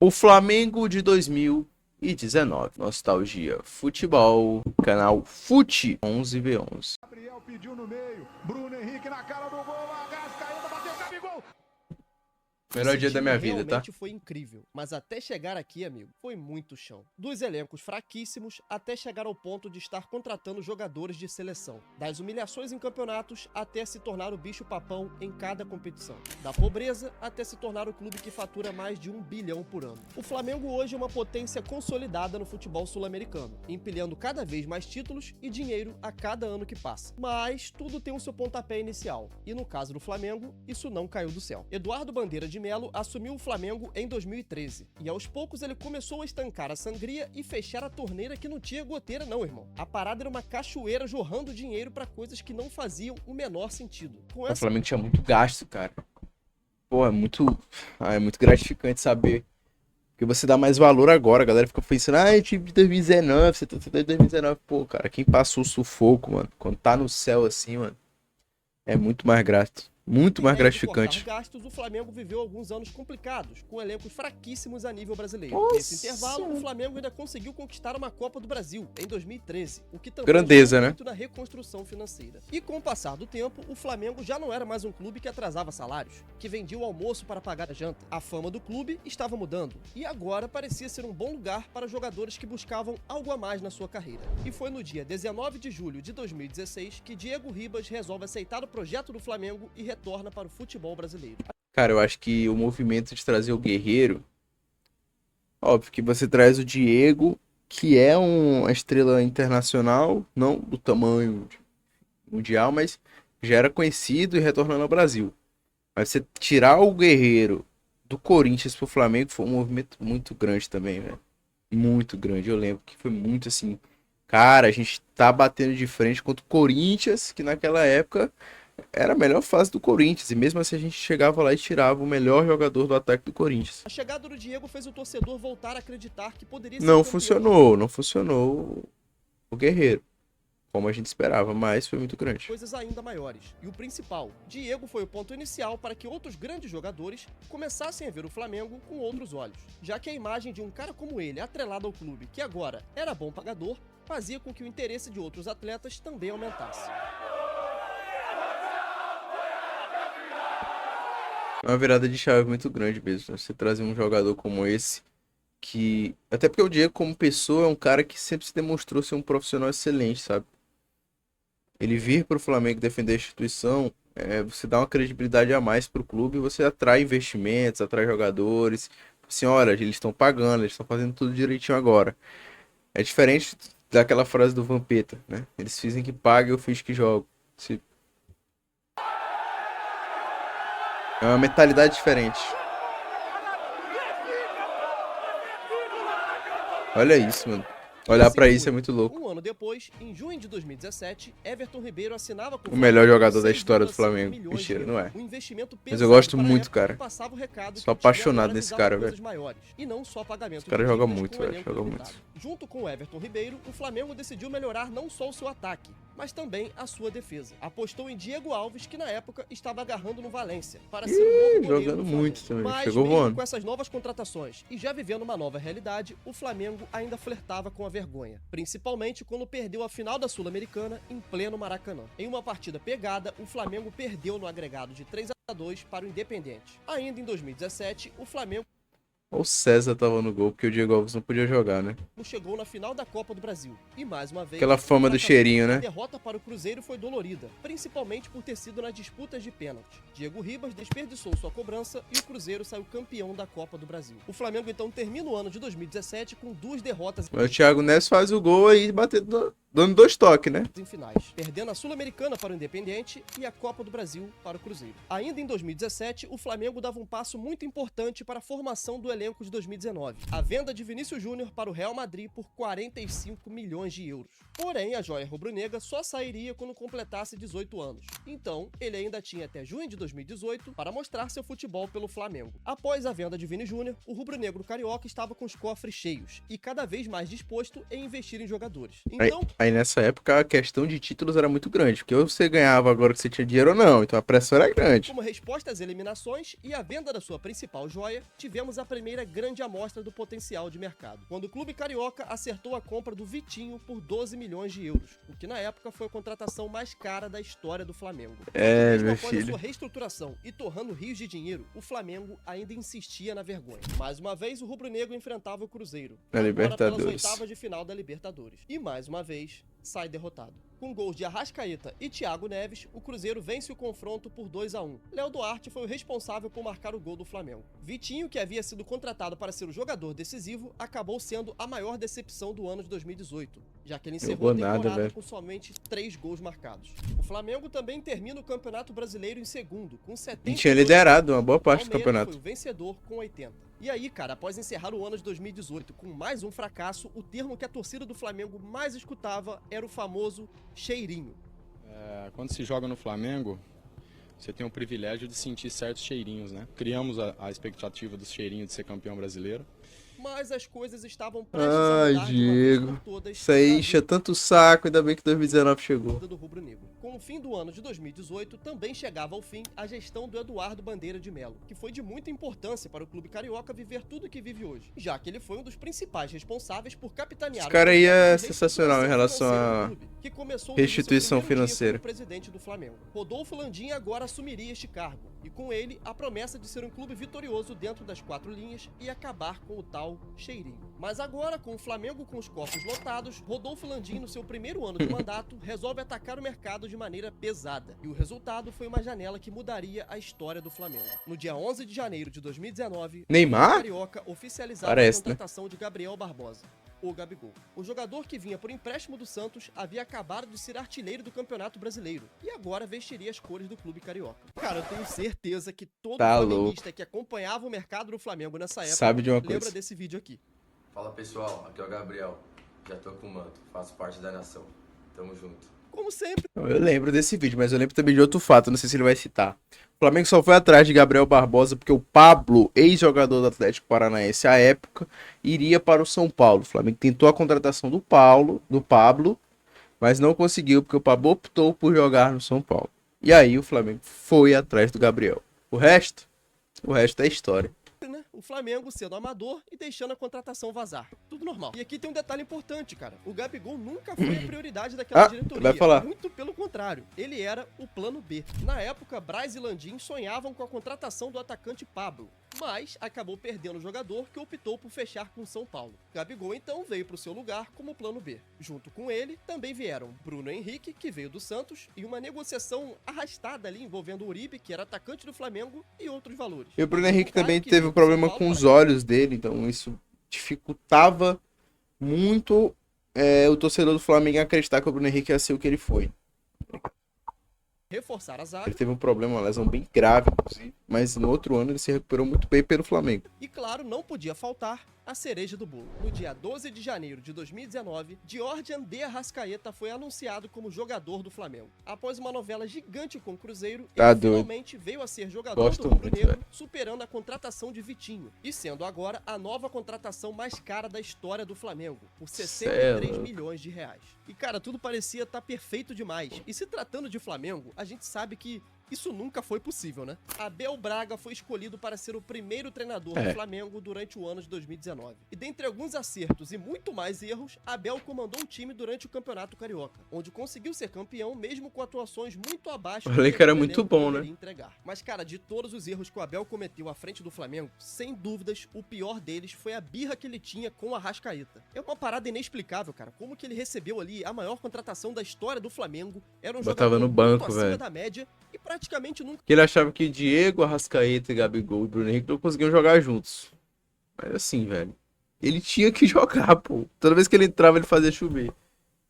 O Flamengo de 2019. Nostalgia Futebol. Canal Fute 11v11. Gabriel pediu no meio. Bruno Henrique na cara do gol. Arrascaeta bateu, Gabigol. Melhor dia da minha vida, tá? Realmente foi incrível, mas até chegar aqui, amigo, foi muito chão. Dos elencos fraquíssimos até chegar ao ponto de estar contratando jogadores de seleção. Das humilhações em campeonatos até se tornar o bicho-papão em cada competição. Da pobreza até se tornar o clube que fatura mais de 1 bilhão por ano. O Flamengo hoje é uma potência consolidada no futebol sul-americano, empilhando cada vez mais títulos e dinheiro a cada ano que passa. Mas tudo tem o seu pontapé inicial, e no caso do Flamengo, isso não caiu do céu. Eduardo Bandeira de Melo assumiu o Flamengo em 2013, e aos poucos ele começou a estancar a sangria e fechar a torneira que não tinha goteira não, irmão. A parada era uma cachoeira jorrando dinheiro pra coisas que não faziam o menor sentido. O Flamengo tinha muito gasto, cara. Pô, é muito gratificante saber. Porque você dá mais valor agora. A galera fica pensando, é time de 2019, você tá de 2019. Pô, cara, quem passou o sufoco, mano, quando tá no céu assim, mano, é muito mais grato. Muito mais gratificante. Gastos, o Flamengo viveu alguns anos complicados, com elencos fraquíssimos a nível brasileiro. Nossa. Nesse intervalo, o Flamengo ainda conseguiu conquistar uma Copa do Brasil, em 2013, o que também grandeza, né? muito na reconstrução financeira. E com o passar do tempo, o Flamengo já não era mais um clube que atrasava salários, que vendia o almoço para pagar a janta. A fama do clube estava mudando, e agora parecia ser um bom lugar para jogadores que buscavam algo a mais na sua carreira. E foi no dia 19 de julho de 2016 que Diego Ribas resolve aceitar o projeto do Flamengo e retorna para o futebol brasileiro. Cara, eu acho que o movimento de trazer o Guerreiro, óbvio que você traz o Diego, que é uma estrela internacional, não do tamanho mundial, mas já era conhecido e retornando ao Brasil. Mas você tirar o Guerreiro do Corinthians pro Flamengo foi um movimento muito grande também, velho. Muito grande. Eu lembro que foi muito assim, cara, a gente tá batendo de frente contra o Corinthians, que naquela época era a melhor fase do Corinthians, e mesmo assim a gente chegava lá e tirava o melhor jogador do ataque do Corinthians. A chegada do Diego fez o torcedor voltar a acreditar que poderia ser Não funcionou o Guerreiro, como a gente esperava, mas foi muito grande. Coisas ainda maiores. E o principal, Diego foi o ponto inicial para que outros grandes jogadores começassem a ver o Flamengo com outros olhos, já que a imagem de um cara como ele, atrelado ao clube, que agora era bom pagador, fazia com que o interesse de outros atletas também aumentasse. É uma virada de chave muito grande mesmo, né? Você trazer um jogador como esse, que... Até porque o Diego, como pessoa, é um cara que sempre se demonstrou ser um profissional excelente, sabe? Ele vir pro Flamengo defender a instituição, você dá uma credibilidade a mais pro clube, você atrai investimentos, atrai jogadores. Assim, olha, eles estão pagando, eles estão fazendo tudo direitinho agora. É diferente daquela frase do Vampeta, né? Eles fazem que paga, eu fiz que jogo. É uma mentalidade diferente. Olha isso, mano. Olhar pra isso é muito louco. Um ano depois, em junho de 2017, Everton Ribeiro assinava com O melhor jogador da história do Flamengo. Mentira, não é. Um investimento Mas eu gosto pesado muito, para a cara. época, passava o recado Sou que o time apaixonado agora nesse visava cara, coisas velho. maiores, e não só pagamento Esse cara de joga dívidas muito, com um velho, elenco joga limitado. muito. Junto com o Everton Ribeiro, o Flamengo decidiu melhorar não só o seu ataque, mas também a sua defesa. Apostou em Diego Alves, que na época estava agarrando no Valência, para ser o novo goleiro Jogando do muito Flamengo. também, Mas chegou mesmo voando. com essas novas contratações e já vivendo uma nova realidade, o Flamengo ainda flertava com a vergonha, principalmente quando perdeu a final da Sul-Americana em pleno Maracanã. Em uma partida pegada, o Flamengo perdeu no agregado de 3-2 para o Independente. Ainda em 2017, o Flamengo O César tava no gol, porque o Diego Alves não podia jogar, né? chegou na final da Copa do Brasil. E mais uma vez, Aquela fama do cheirinho, né? a derrota para o Cruzeiro foi dolorida, principalmente por ter sido nas disputas de pênalti. Diego Ribas desperdiçou sua cobrança e o Cruzeiro saiu campeão da Copa do Brasil. O Flamengo então termina o ano de 2017 com 2 derrotas Mas o Thiago Neves faz o gol aí, dando 2 toques, né? em finais, perdendo a Sul-Americana para o Independente e a Copa do Brasil para o Cruzeiro. Ainda em 2017, o Flamengo dava um passo muito importante para a formação do elenco de 2019, a venda de Vinícius Júnior para o Real Madrid por 45 milhões de euros. Porém, a joia rubro-negra só sairia quando completasse 18 anos. Então, ele ainda tinha até junho de 2018 para mostrar seu futebol pelo Flamengo. Após a venda de Vini Júnior, o rubro-negro carioca estava com os cofres cheios e cada vez mais disposto em investir em jogadores. Então, Aí nessa época a questão de títulos era muito grande, porque ou você ganhava agora que você tinha dinheiro ou não, então a pressão era grande. Como resposta às eliminações e à venda da sua principal joia, tivemos a primeira grande amostra do potencial de mercado, quando o clube carioca acertou a compra do Vitinho por 12 milhões de euros, o que na época foi a contratação mais cara da história do Flamengo. Mesmo meu após a filho. sua reestruturação e torrando rios de dinheiro, o Flamengo ainda insistia na vergonha. Mais uma vez, o rubro-negro enfrentava o Cruzeiro, Na agora Libertadores. pelas oitavas de final da Libertadores. E mais uma vez, sai derrotado. Com gols de Arrascaeta e Thiago Neves, o Cruzeiro vence o confronto por 2-1. Léo Duarte foi o responsável por marcar o gol do Flamengo. Vitinho, que havia sido contratado para ser o jogador decisivo, acabou sendo a maior decepção do ano de 2018, já que ele encerrou a temporada com somente 3 gols marcados. O Flamengo também termina o Campeonato Brasileiro em segundo, com 70. E tinha liderado uma boa parte do Palmeiras campeonato. foi o vencedor com 80. E aí, cara, após encerrar o ano de 2018 com mais um fracasso, o termo que a torcida do Flamengo mais escutava era o famoso cheirinho. Quando se joga no Flamengo, você tem o privilégio de sentir certos cheirinhos, né? Criamos a expectativa dos cheirinhos de ser campeão brasileiro. Mas as coisas estavam prestes a mudar de uma vez por todas. Isso aí enchia tanto o saco, ainda bem que 2019 chegou. Do rubro-negro. Com o fim do ano de 2018, também chegava ao fim a gestão do Eduardo Bandeira de Melo, que foi de muita importância para o clube carioca viver tudo o que vive hoje, já que ele foi um dos principais responsáveis por capitanear. Esse cara aí é sensacional em relação à restituição financeira. Como presidente do Flamengo. Rodolfo Landim agora assumiria este cargo, e com ele a promessa de ser um clube vitorioso dentro das 4 linhas e acabar com o tal cheirinho. Mas agora, com o Flamengo com os cofres lotados, Rodolfo Landim, no seu primeiro ano de mandato, resolve atacar o mercado de maneira pesada. E o resultado foi uma janela que mudaria a história do Flamengo. No dia 11 de janeiro de 2019, Neymar? o Carioca oficializava a contratação de Gabriel Barbosa, o Gabigol. O jogador que vinha por empréstimo do Santos havia acabado de ser artilheiro do Campeonato Brasileiro e agora vestiria as cores do clube carioca. Cara, eu tenho certeza que todo flamenguista que acompanhava o mercado do Flamengo nessa época sabe de uma lembra coisa. desse vídeo aqui. Fala pessoal, aqui é o Gabriel, já tô com o manto, faço parte da nação, tamo junto. Como sempre. Eu lembro desse vídeo, mas eu lembro também de outro fato, não sei se ele vai citar. O Flamengo só foi atrás de Gabriel Barbosa porque o Pablo, ex-jogador do Atlético Paranaense à época, iria para o São Paulo. O Flamengo tentou a contratação do Pablo, mas não conseguiu porque o Pablo optou por jogar no São Paulo. E aí o Flamengo foi atrás do Gabriel. O resto é história. O Flamengo sendo amador e deixando a contratação vazar. Tudo normal. E aqui tem um detalhe importante, cara. O Gabigol nunca foi a prioridade daquela diretoria. Vai falar. Muito pelo contrário. Ele era o plano B. Na época, Braz e Landim sonhavam com a contratação do atacante Pablo, mas acabou perdendo o jogador que optou por fechar com São Paulo. Gabigol então veio para o seu lugar como plano B. Junto com ele, também vieram Bruno Henrique, que veio do Santos, e uma negociação arrastada ali envolvendo o Uribe, que era atacante do Flamengo, e outros valores. E o Bruno Henrique também teve um problema com os olhos dele, então isso dificultava muito o torcedor do Flamengo acreditar que o Bruno Henrique ia ser o que ele foi. Reforçar a zaga. Ele teve um problema, uma lesão bem grave, inclusive, mas no outro ano ele se recuperou muito bem pelo Flamengo. E claro, não podia faltar a cereja do bolo. No dia 12 de janeiro de 2019, Georgian de Arrascaeta foi anunciado como jogador do Flamengo. Após uma novela gigante com o Cruzeiro, ele finalmente veio a ser jogador do rubro-negro, superando a contratação de Vitinho, e sendo agora a nova contratação mais cara da história do Flamengo, por 63 milhões de reais. E cara, tudo parecia estar perfeito demais. E se tratando de Flamengo, a gente sabe que isso nunca foi possível, né? Abel Braga foi escolhido para ser o primeiro treinador do Flamengo durante o ano de 2019. E dentre alguns acertos e muito mais erros, Abel comandou o time durante o Campeonato Carioca, onde conseguiu ser campeão mesmo com atuações muito abaixo do que era muito bom, né? Entregar. Mas cara, de todos os erros que o Abel cometeu à frente do Flamengo, sem dúvidas, o pior deles foi a birra que ele tinha com o Arrascaeta. É uma parada inexplicável, cara. Como que ele recebeu ali a maior contratação da história do Flamengo, era um jogador no banco, muito acima da média e praticamente nunca. Que ele achava que Diego, Arrascaeta, Gabigol e Bruno Henrique não conseguiam jogar juntos. Mas assim, velho, ele tinha que jogar, pô. Toda vez que ele entrava, ele fazia chover.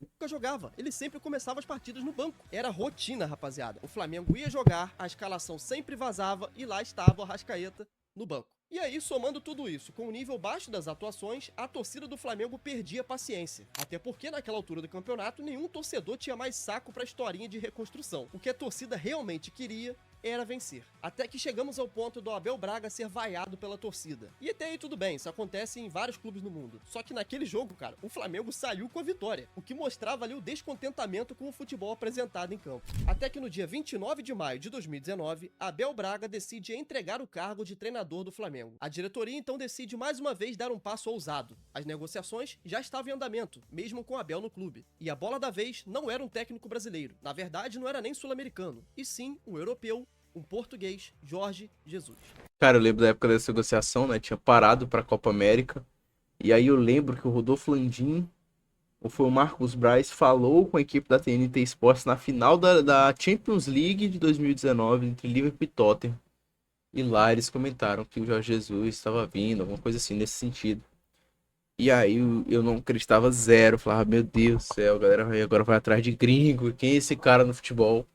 Nunca jogava, ele sempre começava as partidas no banco. Era rotina, rapaziada. O Flamengo ia jogar, a escalação sempre vazava e lá estava o Arrascaeta no banco. E aí, somando tudo isso, com o nível baixo das atuações, a torcida do Flamengo perdia paciência. Até porque naquela altura do campeonato, nenhum torcedor tinha mais saco pra historinha de reconstrução. O que a torcida realmente queria era vencer. Até que chegamos ao ponto do Abel Braga ser vaiado pela torcida. E até aí tudo bem, isso acontece em vários clubes no mundo. Só que naquele jogo, cara, o Flamengo saiu com a vitória, o que mostrava ali o descontentamento com o futebol apresentado em campo. Até que no dia 29 de maio de 2019, Abel Braga decide entregar o cargo de treinador do Flamengo. A diretoria então decide mais uma vez dar um passo ousado. As negociações já estavam em andamento, mesmo com Abel no clube. E a bola da vez não era um técnico brasileiro. Na verdade, não era nem sul-americano, e sim um europeu, um português, Jorge Jesus. Cara, eu lembro da época dessa negociação, né? Tinha parado pra Copa América. E aí eu lembro que o Rodolfo Landim, ou foi o Marcos Braz, falou com a equipe da TNT Sports na final da Champions League de 2019, entre Liverpool e Tottenham. E lá eles comentaram que o Jorge Jesus estava vindo, alguma coisa assim nesse sentido. E aí eu não acreditava zero, falava, meu Deus do céu, a galera agora vai atrás de gringo, quem é esse cara no futebol?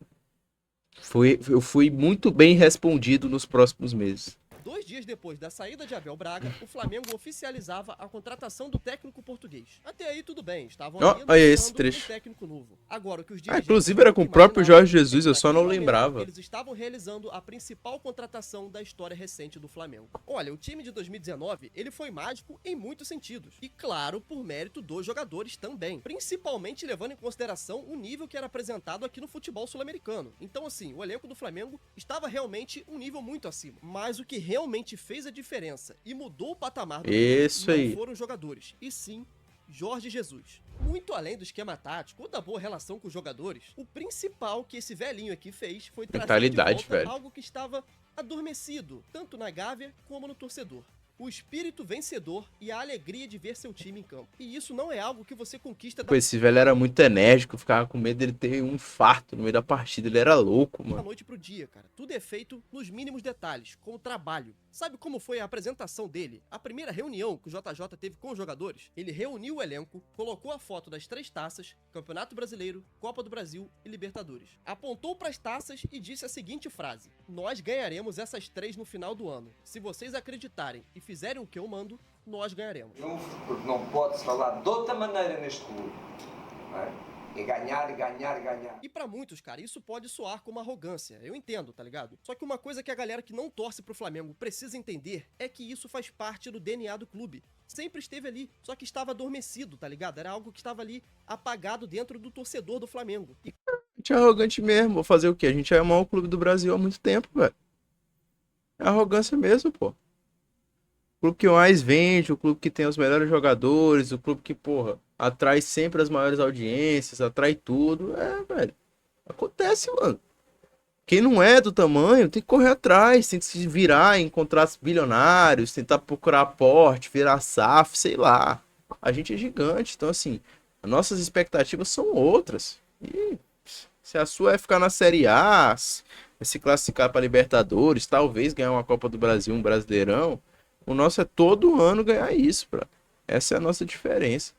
Eu fui muito bem respondido nos próximos meses. 2 dias depois da saída de Abel Braga, o Flamengo oficializava a contratação do técnico português. Até aí tudo bem, estavam ali Olha esse anunciando trecho. um técnico novo. Agora, o que os dirigentes Inclusive era com o nunca próprio imaginavam Jorge Jesus, eu é que só não naquele momento lembrava. Eles estavam realizando a principal contratação da história recente do Flamengo. Olha, o time de 2019, ele foi mágico em muitos sentidos. E claro, por mérito dos jogadores também. Principalmente levando em consideração o nível que era apresentado aqui no futebol sul-americano. Então assim, o elenco do Flamengo estava realmente um nível muito acima. Mas o que realmente fez a diferença e mudou o patamar do Isso time aí. não foram os jogadores, e sim Jorge Jesus. Muito além do esquema tático ou da boa relação com os jogadores, o principal que esse velhinho aqui fez foi trazer de Mentalidade, volta velho. algo que estava adormecido, tanto na Gávea como no torcedor. O espírito vencedor e a alegria de ver seu time em campo. E isso não é algo que você conquista Pô, esse velho era muito enérgico, eu ficava com medo dele ter um infarto no meio da partida, ele era louco, da mano. noite pro dia, cara. Tudo é feito nos mínimos detalhes, com o trabalho. Sabe como foi a apresentação dele? A primeira reunião que o JJ teve com os jogadores? Ele reuniu o elenco, colocou a foto das 3 taças, Campeonato Brasileiro, Copa do Brasil e Libertadores. Apontou para as taças e disse a seguinte frase: nós ganharemos essas 3 no final do ano. Se vocês acreditarem e fizerem o que eu mando, nós ganharemos. Porque não pode-se falar de outra maneira neste clube. Não é? É ganhar, ganhar, ganhar. E pra muitos, cara, isso pode soar como arrogância, eu entendo, tá ligado? Só que uma coisa que a galera que não torce pro Flamengo precisa entender é que isso faz parte do DNA do clube. Sempre esteve ali, só que estava adormecido, tá ligado? Era algo que estava ali apagado dentro do torcedor do Flamengo. E A gente é arrogante mesmo, vou fazer o quê? A gente é o maior clube do Brasil há muito tempo, velho. É arrogância mesmo, pô. O clube que mais vende, o clube que tem os melhores jogadores, o clube que, porra, atrai sempre as maiores audiências, atrai tudo. É, velho. Acontece, mano. Quem não é do tamanho tem que correr atrás, tem que se virar em contratos bilionários, tentar procurar aporte, virar SAF, sei lá. A gente é gigante, então assim, as nossas expectativas são outras. E se a sua é ficar na Série A, é se classificar para Libertadores, talvez ganhar uma Copa do Brasil, um Brasileirão, o nosso é todo ano ganhar isso, bro. Essa é a nossa diferença.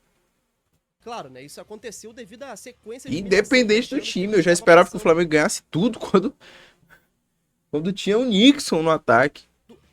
claro, né, isso aconteceu devido à sequência de Independente do time, eu já esperava que o Flamengo ganhasse tudo quando tinha o Nixon no ataque.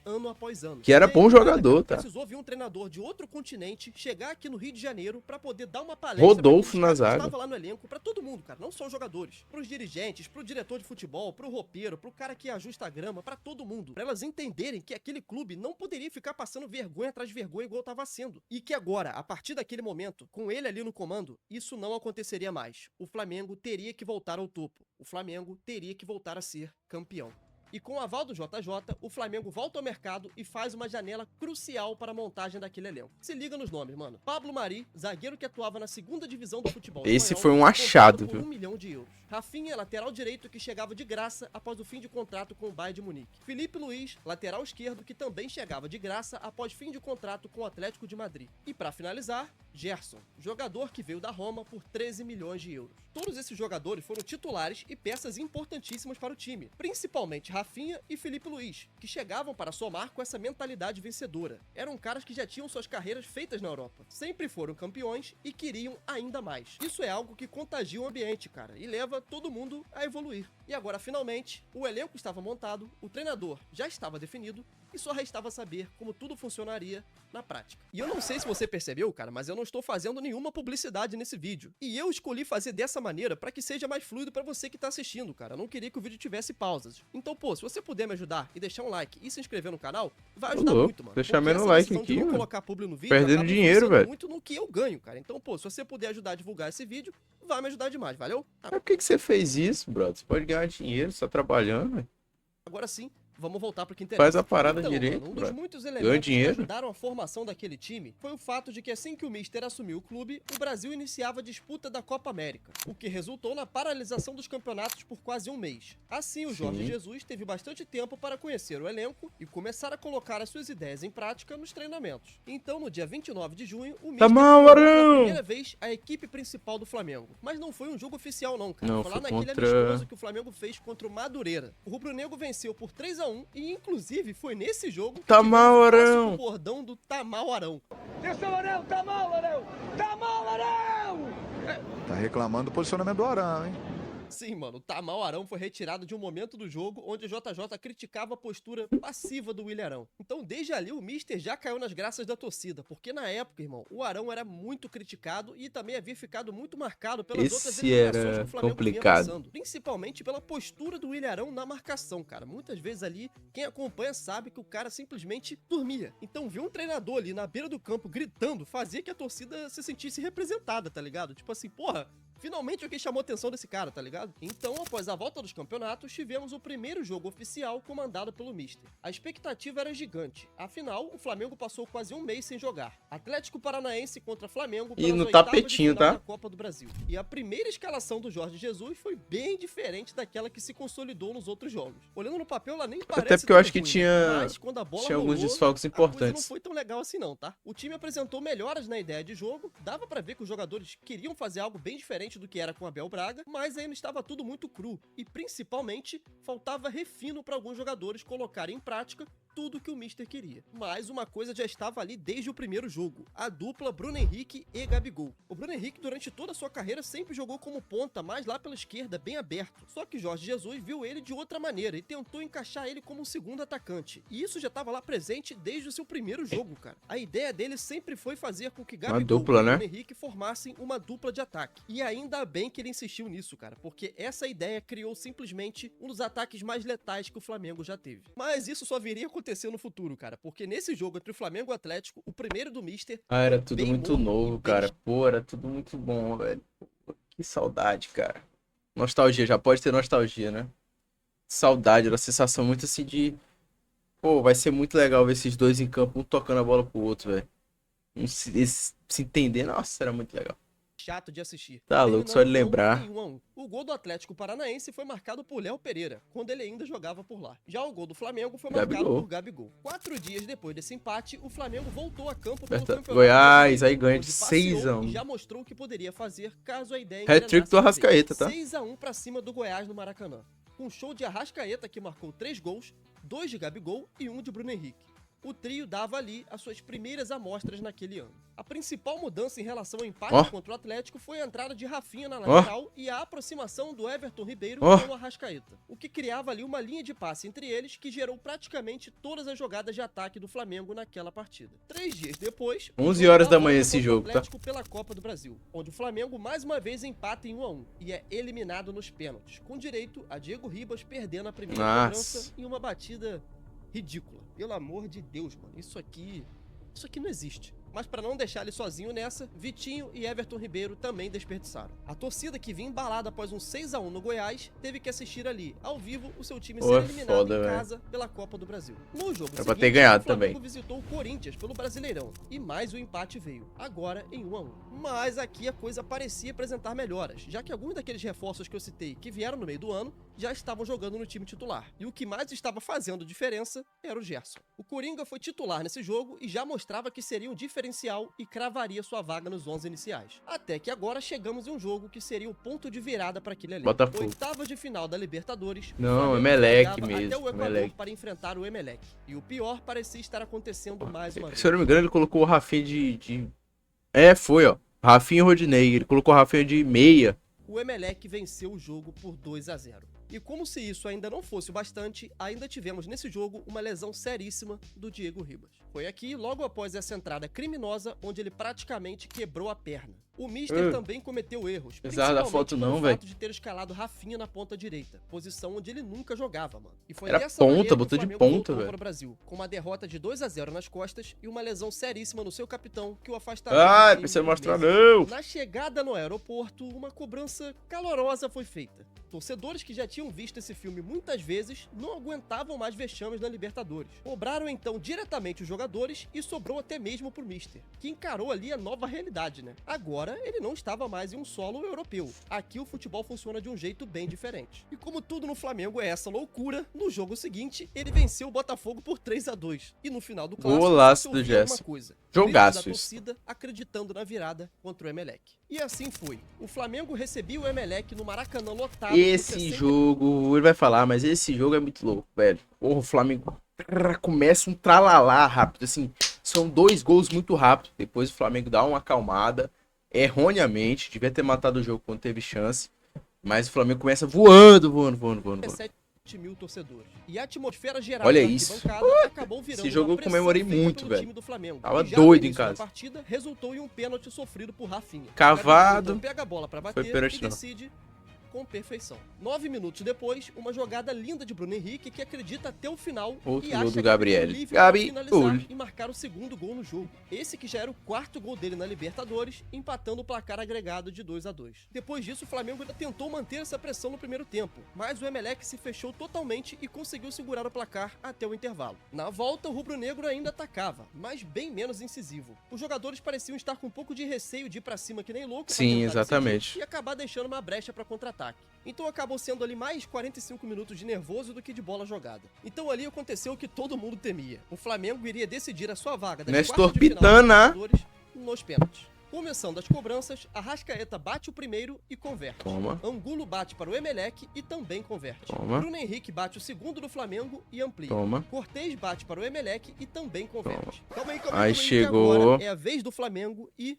ano após ano. Que era E aí, bom cara, jogador, tá? Precisou vir um treinador de outro continente chegar aqui no Rio de Janeiro pra poder dar uma palestra Rodolfo pra aqueles caras que Nazaga. estavam lá no elenco, pra todo mundo, cara, não só os jogadores, pros dirigentes, pro diretor de futebol, pro roupeiro, pro cara que ajusta a grama, pra todo mundo, pra elas entenderem que aquele clube não poderia ficar passando vergonha atrás de vergonha igual tava sendo. E que agora, a partir daquele momento, com ele ali no comando, isso não aconteceria mais. O Flamengo teria que voltar ao topo. O Flamengo teria que voltar a ser campeão. E com o aval do JJ, o Flamengo volta ao mercado e faz uma janela crucial para a montagem daquele elenco. Se liga nos nomes, mano. Pablo Mari, zagueiro que atuava na segunda divisão do futebol Esse espanhol, foi um achado, comprado por viu? 1 milhão de euros. Rafinha, lateral direito que chegava de graça após o fim de contrato com o Bayern de Munique. Felipe Luiz, lateral esquerdo que também chegava de graça após fim de contrato com o Atlético de Madrid. E para finalizar, Gerson, jogador que veio da Roma por 13 milhões de euros. Todos esses jogadores foram titulares e peças importantíssimas para o time, principalmente Rafinha e Felipe Luiz, que chegavam para somar com essa mentalidade vencedora. Eram caras que já tinham suas carreiras feitas na Europa, sempre foram campeões e queriam ainda mais. Isso é algo que contagia o ambiente, cara, e leva todo mundo a evoluir. E agora, finalmente, o elenco estava montado, o treinador já estava definido e e só restava saber como tudo funcionaria na prática. E eu não sei se você percebeu, cara, mas eu não estou fazendo nenhuma publicidade nesse vídeo. E eu escolhi fazer dessa maneira para que seja mais fluido para você que tá assistindo, cara. Eu não queria que o vídeo tivesse pausas. Então, pô, se você puder me ajudar e deixar um like e se inscrever no canal, vai ajudar muito, mano. Deixa menos like aqui, de não mano. colocar publi no vídeo, Perdendo acaba dinheiro, influenciando velho. muito no que eu ganho, cara. Então, pô, se você puder ajudar a divulgar esse vídeo, vai me ajudar demais, valeu? Mas por que você fez isso, brother? Você pode ganhar dinheiro, só trabalhando, velho. Agora sim, vamos voltar pro que interessa. Faz a parada Então, direito, mano, um dos brother. muitos Ganha elementos que dinheiro. ajudaram a formação daquele time foi o fato de que assim que o Mister assumiu o clube, o Brasil iniciava a disputa da Copa América, o que resultou na paralisação dos campeonatos por quase um mês. Assim, o Jorge Sim. Jesus teve bastante tempo para conhecer o elenco e começar a colocar as suas ideias em prática nos treinamentos. Então, no dia 29 de junho, o Mister mal, treinou pela Arão! primeira vez a equipe principal do Flamengo. Mas não foi um jogo oficial não, cara. Não, Foi lá foi naquele contra- amistoso que o Flamengo fez contra o Madureira. O rubro-negro venceu por 3-1 e, inclusive, foi nesse jogo que Tá tivemos mal, o clássico Arão. bordão do Tá mal, Arão. Tá reclamando do posicionamento do Arão, hein? Sim, mano, o Tá mal, Arão foi retirado de um momento do jogo onde o JJ criticava a postura passiva do Willian Arão. Então, desde ali, o Mister já caiu nas graças da torcida, porque na época, irmão, o Arão era muito criticado e também havia ficado muito marcado pelas outras Esse eliminações era que o Flamengo complicado. vinha passando. Principalmente pela postura do Willian Arão na marcação, cara. Muitas vezes ali, quem acompanha sabe que o cara simplesmente dormia. Então, ver um treinador ali na beira do campo gritando fazia que a torcida se sentisse representada, tá ligado? Tipo assim, porra, finalmente alguém chamou a atenção desse cara, tá ligado? Então, após a volta dos campeonatos, tivemos o primeiro jogo oficial comandado pelo Mister. A expectativa era gigante. Afinal, o Flamengo passou quase um mês sem jogar. Atlético Paranaense contra Flamengo E pelas no oitavas de tapetinho, final tá? da Copa do Brasil. E a primeira escalação do Jorge Jesus foi bem diferente daquela que se consolidou nos outros jogos. Olhando no papel, ela nem parece porque eu tão acho que ruim, tinha- mas quando a bola Tinha alguns rolou, desfalques a coisa não importantes. foi tão legal assim não, tá? O time apresentou melhoras na ideia de jogo, dava pra ver que os jogadores queriam fazer algo bem diferente do que era com Abel Braga, mas ainda estava tudo muito cru e principalmente faltava refino para alguns jogadores colocarem em prática tudo que o Mister queria. Mas uma coisa já estava ali desde o primeiro jogo, a dupla Bruno Henrique e Gabigol. O Bruno Henrique durante toda a sua carreira sempre jogou como ponta, mais lá pela esquerda, bem aberto. Só que Jorge Jesus viu ele de outra maneira e tentou encaixar ele como um segundo atacante. E isso já estava lá presente desde o seu primeiro jogo, cara. A ideia dele sempre foi fazer com que Gabigol dupla, e né? Bruno Henrique formassem uma dupla de ataque. E ainda bem que ele insistiu nisso, cara, porque essa ideia criou simplesmente um dos ataques mais letais que o Flamengo já teve. Mas isso só viria a acontecer no futuro, cara, porque nesse jogo entre o Flamengo e o Atlético, o primeiro do Mister... Ah, era foi tudo bem muito morno novo, e bem cara. Pô, era tudo muito bom, velho. Pô, que saudade, cara. Nostalgia, já pode ter nostalgia, né? Saudade, era uma sensação muito assim de... Pô, vai ser muito legal ver esses dois em campo, um tocando a bola pro outro, velho. Se entender, nossa, era muito legal. chato de assistir. Tá louco, só de Terminando lembrar. em 1 a 1. O gol do Atlético Paranaense foi marcado por Léo Pereira, quando ele ainda jogava por lá. Já o gol do Flamengo foi marcado Gabigol. por Gabigol. 4 dias depois desse empate, o Flamengo voltou a campo pelo Liberta- campeonato Goiás, brasileiro, aí ganha de onde passeou 6 a 1. e já mostrou o que poderia fazer caso a ideia Hat-trick engrenasse do de vez. Arrascaeta, tá? 6 a 1 pra cima do Goiás no Maracanã. Um show de Arrascaeta que marcou 3 gols, 2 de Gabigol e 1 de Bruno Henrique. O trio dava ali as suas primeiras amostras naquele ano. A principal mudança em relação ao empate Ó. contra o Atlético foi a entrada de Rafinha na lateral e a aproximação do Everton Ribeiro Ó. com o Arrascaeta, o que criava ali uma linha de passe entre eles que gerou praticamente todas as jogadas de ataque do Flamengo naquela partida. 3 dias depois, o 11 jogo horas dá da volta manhã esse contra o jogo, tá? Atlético pela Copa do Brasil, onde o Flamengo mais uma vez empata em 1 a 1 e é eliminado nos pênaltis, com direito a Diego Ribas perdendo a primeira Nossa. cobrança em uma batida ridícula. Pelo amor de Deus, mano. Isso aqui não existe. Mas para não deixar ele sozinho nessa, Vitinho e Everton Ribeiro também desperdiçaram. A torcida que vinha embalada após um 6 a 1 no Goiás teve que assistir ali, ao vivo, o seu time Pô, ser é eliminado foda, em velho. casa pela Copa do Brasil. No jogo Era pra seguinte, ter ganhado o Flamengo também. visitou o Corinthians pelo Brasileirão e mais o empate veio, agora em 1 a 1. Mas aqui a coisa parecia apresentar melhoras, já que alguns daqueles reforços que eu citei que vieram no meio do ano já estavam jogando no time titular. E o que mais estava fazendo diferença era o Gerson. O Coringa foi titular nesse jogo e já mostrava que seria um diferencial e cravaria sua vaga nos 11 iniciais. Até que agora chegamos em um jogo que seria o ponto de virada para aquele elenco. Botafogo. Oitavas de final da Libertadores. Não, o Flamengo Emelec viajava mesmo, até o Equador Emelec. para enfrentar o Emelec. E o pior parecia estar acontecendo mais uma vez. Se eu não me engano, ele colocou o Rafinha de... É, foi, ó. Rafinha e Rodinei. Ele colocou o Rafinha de meia. O Emelec venceu o jogo por 2 a 0. E como se isso ainda não fosse o bastante, ainda tivemos nesse jogo uma lesão seríssima do Diego Ribas. Foi aqui, logo após essa entrada criminosa, onde ele praticamente quebrou a perna. O Mister também cometeu erros, Apesar da foto principalmente não, pelo fato velho. de ter escalado Rafinha na ponta direita, posição onde ele nunca jogava, mano. E foi Era dessa ponta, maneira que botou o de Flamengo ponta, voltou velho. para o Brasil, com uma derrota de 2-0 nas costas e uma lesão seríssima no seu capitão, que o afastaria do Ai, time precisa por mostrar meses. não. Na chegada no aeroporto, uma cobrança calorosa foi feita. Torcedores que já tinham visto esse filme muitas vezes não aguentavam mais vexames na Libertadores. Cobraram então diretamente os jogadores e sobrou até mesmo pro Mister, que encarou ali a nova realidade, né? Agora ele não estava mais em um solo europeu. Aqui o futebol funciona de um jeito bem diferente. E como tudo no Flamengo é essa loucura, no jogo seguinte ele venceu o Botafogo por 3-2. E no final do clássico Golaço você do ouvia uma Gerson. coisa: Jogaço gritos da isso. torcida acreditando na virada contra o Emelec. E assim foi. O Flamengo recebia o Emelec no Maracanã lotado. com Esse 60. jogo, ele vai falar, mas esse jogo é muito louco, velho. Porra, o Flamengo começa um tralalá rápido, assim, são 2 gols muito rápido. Depois o Flamengo dá uma acalmada, erroneamente, devia ter matado o jogo quando teve chance, mas o Flamengo começa voando. 17 mil torcedores. E a atmosfera geral Olha da isso. arquibancada acabou virando Esse jogo uma eu comemorei pressão feita muito, pelo velho. time do Flamengo. Tava E já no doido em início da casa. partida resultou em um pênalti sofrido por Rafinha. Cavado. O Gabigol, então, pega a bola para bater pênalti, e não. decide com perfeição. 9 minutos depois, uma jogada linda de Bruno Henrique que acredita até o final Outro e gol acha do que Gabriel. ficou livre para Gabi, finalizar gol. e marcar o segundo gol no jogo. Esse que já era o 4º gol dele na Libertadores, empatando o placar agregado de 2-2. Depois disso, o Flamengo ainda tentou manter essa pressão no primeiro tempo, mas o Emelec se fechou totalmente e conseguiu segurar o placar até o intervalo. Na volta, o rubro-negro ainda atacava, mas bem menos incisivo. Os jogadores pareciam estar com um pouco de receio de ir pra cima que nem louco pra Sim, tentar exatamente. decidir e acabar deixando uma brecha para contra-ataque. Então acabou sendo ali mais 45 minutos de nervoso do que de bola jogada. Então ali aconteceu o que todo mundo temia. O Flamengo iria decidir a sua vaga das Nestor quartas de final da Pitana. Libertadores nos pênaltis. Começando as cobranças, Arrascaeta bate o primeiro e converte. Toma. Angulo bate para o Emelec e também converte. Toma. Bruno Henrique bate o segundo do Flamengo e amplia. Toma. Cortez bate para o Emelec e também converte. Calma aí, Aí que chegou. agora é a vez do Flamengo e